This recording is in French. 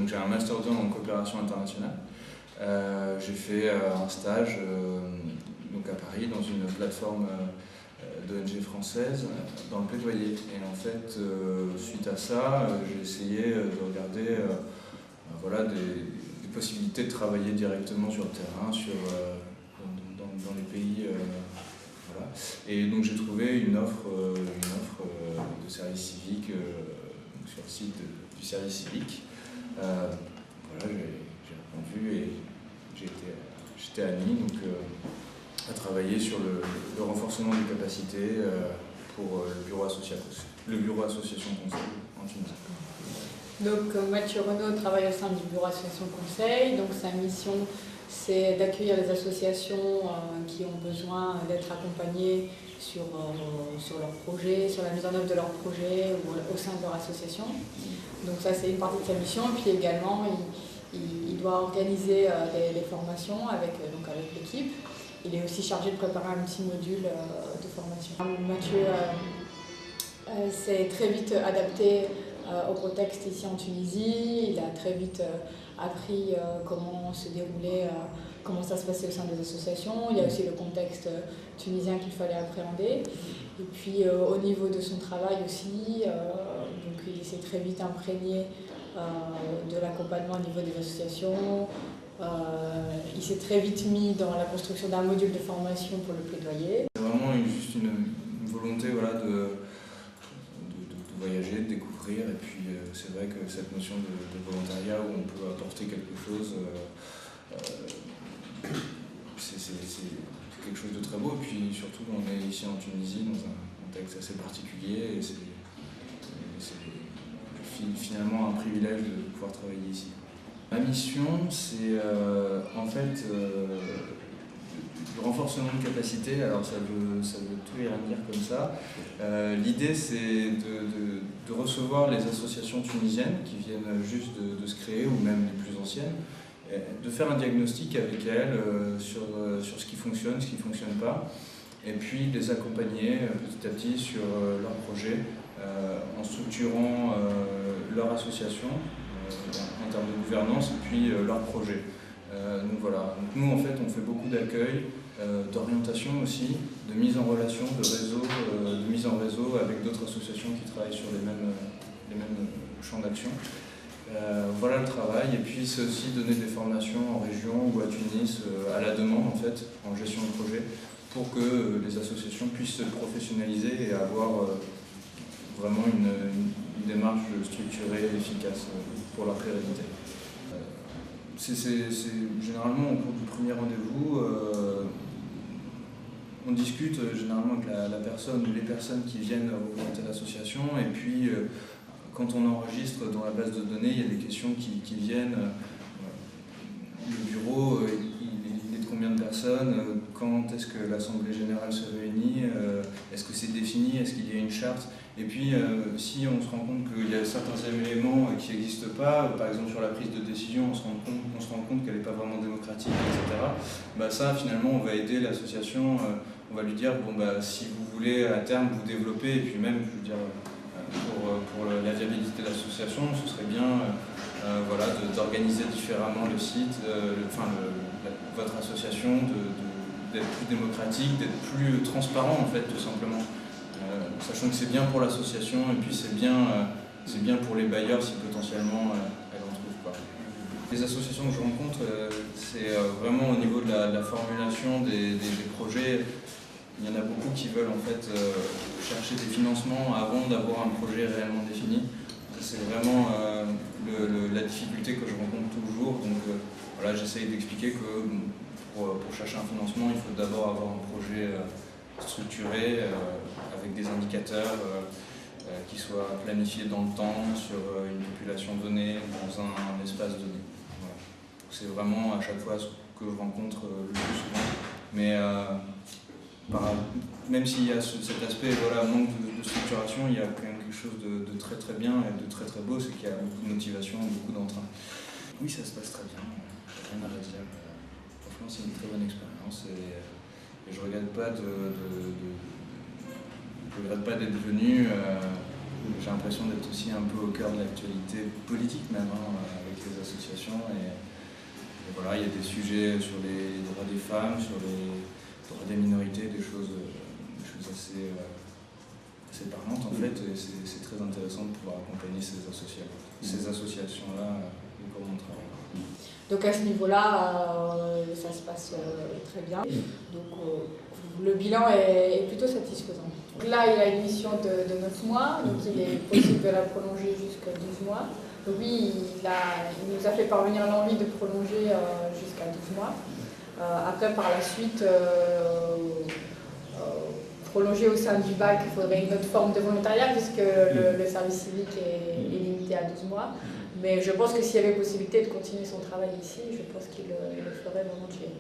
j'ai un Master 2 en coopération internationale. J'ai fait un stage donc à Paris dans une plateforme d'ONG française dans le plaidoyer. Et en fait, suite à ça, j'ai essayé de regarder voilà, des possibilités de travailler directement sur le terrain, dans les pays. Voilà. Et donc j'ai trouvé une offre de service civique sur le site du service civique. Voilà, j'ai répondu et j'étais admis donc, à travailler sur le renforcement des capacités pour le bureau association conseil en Tunisie. Donc Mathieu Renaud travaille au sein du bureau association conseil, donc sa mission c'est d'accueillir les associations qui ont besoin d'être accompagnées sur leurs projets, sur la mise en œuvre de leurs projets ou au sein de leur association. Donc ça c'est une partie de sa mission, et puis également il doit organiser des formations avec l'équipe. Il est aussi chargé de préparer un petit module de formation. Mathieu s'est très vite adapté au contexte ici en Tunisie. Il a très vite appris comment se déroulait, comment ça se passait au sein des associations. Il y a aussi le contexte tunisien qu'il fallait appréhender. Et puis au niveau de son travail aussi, donc il s'est très vite imprégné de l'accompagnement au niveau des associations. Il s'est très vite mis dans la construction d'un module de formation pour le plaidoyer. C'est vraiment juste une volonté voilà, de voyager, de découvrir, et puis c'est vrai que cette notion de volontariat où on peut apporter quelque chose, c'est quelque chose de très beau, et puis surtout on est ici en Tunisie dans un contexte assez particulier, et c'est finalement un privilège de pouvoir travailler ici. Ma mission, c'est en fait le renforcement de capacité. Alors ça veut tout et rien dire comme ça. L'idée, c'est de recevoir les associations tunisiennes qui viennent juste de se créer, ou même les plus anciennes, de faire un diagnostic avec elles sur ce qui fonctionne, ce qui ne fonctionne pas, et puis les accompagner petit à petit sur leurs projets en structurant leur association en termes de gouvernance, et puis leurs projets. Donc voilà. Donc nous en fait on fait beaucoup d'accueil, d'orientation aussi, de mise en relation, de mise en réseau avec d'autres associations qui travaillent sur les mêmes champs d'action. Voilà le travail, et puis c'est aussi donner des formations en région ou à Tunis à la demande en fait, en gestion de projet, pour que les associations puissent se professionnaliser et avoir vraiment une démarche structurée et efficace pour leur pérennité. Généralement au cours du premier rendez-vous, on discute généralement avec la personne ou les personnes qui viennent représenter l'association, et puis quand on enregistre dans la base de données, il y a des questions qui viennent. Le bureau, il est de combien de personnes? Quand est-ce que l'Assemblée Générale se réunit? Est-ce que c'est défini? Est-ce qu'il y a une charte? Et puis, si on se rend compte qu'il y a certains éléments qui n'existent pas, par exemple sur la prise de décision, on se rend compte qu'elle n'est pas vraiment démocratique, etc. Bah ça, finalement, on va aider l'association, on va lui dire, bon, bah, si vous voulez à terme vous développer, et puis même, je veux dire, pour la viabilité de l'association, ce serait bien voilà, d'organiser différemment le site, votre association, d'être plus démocratique, d'être plus transparent en fait, tout simplement. Sachant que c'est bien pour l'association, et puis c'est bien pour les bailleurs si potentiellement elles en trouvent pas. Les associations que je rencontre, c'est vraiment au niveau de la formulation des projets. Il y en a beaucoup qui veulent en fait chercher des financements avant d'avoir un projet réellement défini. C'est vraiment la difficulté que je rencontre toujours. Donc voilà, j'essaye d'expliquer que pour chercher un financement, il faut d'abord avoir un projet structuré avec des indicateurs qui soient planifiés dans le temps sur une population donnée, dans un espace donné. Voilà. C'est vraiment à chaque fois ce que je rencontre le plus souvent. Mais même s'il y a cet aspect voilà, manque de structuration, il y a quand même quelque chose de très très bien et de très très beau, c'est qu'il y a beaucoup de motivation, beaucoup d'entrain. Oui, ça se passe très bien, rien à redire. Franchement, c'est une très bonne expérience, et je ne regrette pas d'être venu. J'ai l'impression d'être aussi un peu au cœur de l'actualité politique même, avec les l'association. Et voilà, il y a des sujets sur les droits des femmes, sur les droits des minorités, des choses assez parlantes en fait. Et c'est très intéressant de pouvoir accompagner ces associations-là et comment on travaille. Donc à ce niveau-là, ça se passe très bien. Donc le bilan est plutôt satisfaisant. Donc là, il a une mission de 9 mois, donc il est possible de la prolonger jusqu'à 12 mois. Donc oui, il nous a fait parvenir l'envie de prolonger jusqu'à 12 mois. Après, par la suite, prolonger au sein du bac, il faudrait une autre forme de volontariat puisque le service civique est limité à 12 mois. Mais je pense que s'il y avait possibilité de continuer son travail ici, je pense qu'il le ferait volontiers.